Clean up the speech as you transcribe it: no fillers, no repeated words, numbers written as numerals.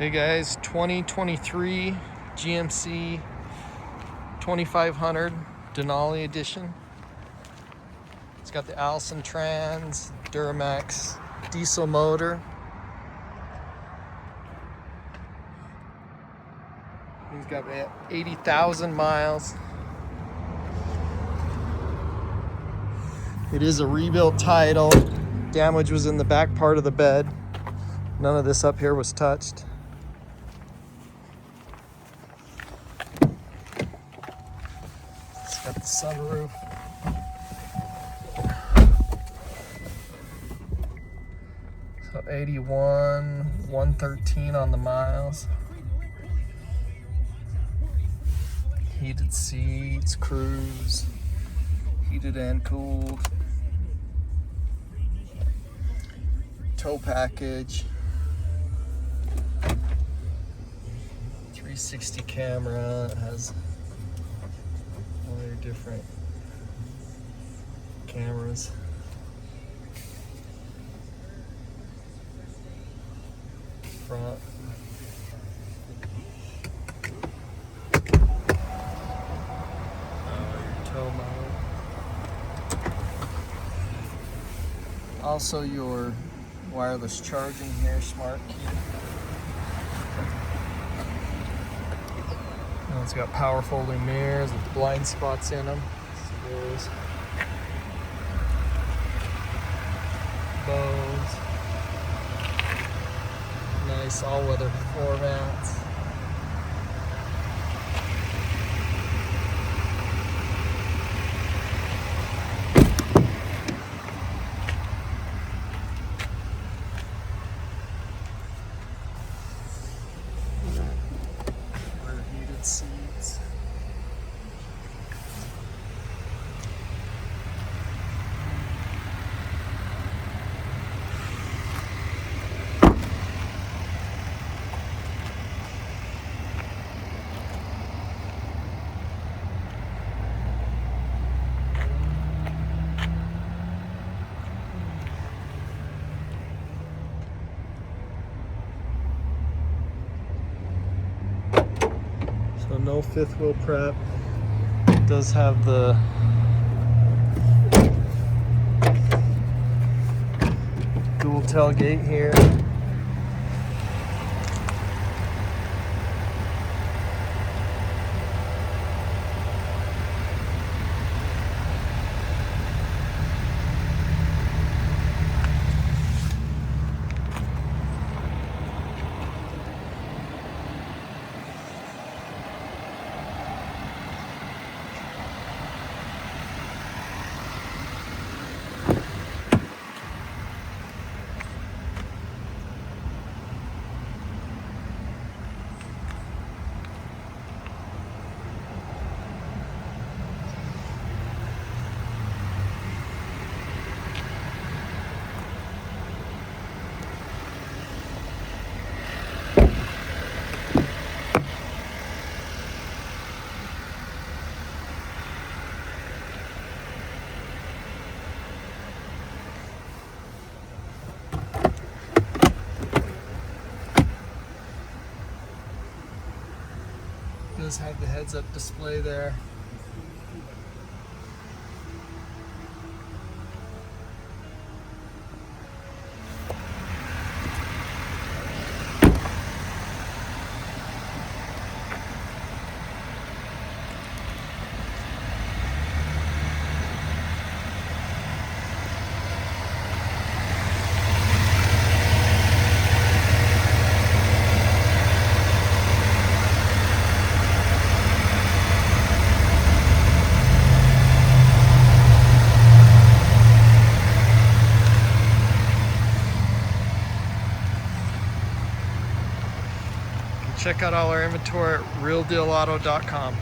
Okay guys, 2023 GMC 2500 Denali edition. It's got the Allison trans, Durmax diesel motor. He's got 80,000 miles. It is a rebuilt title. Damage was in the back part of the bed. None of this up here was touched. It's got the sunroof. So 81, 113 on the miles. Heated seats, cruise, heated and cooled. Tow package. 360 camera. It has all your different cameras. Front. Your tow mode. Also your wireless charging here, smart key. And it's got power folding mirrors with blind spots in them. Bows. Nice all-weather floor mats. Heated seats. So no fifth wheel prep. It does have the dual tailgate here. Does have the heads-up display there. Check out all our inventory at realdealauto.com.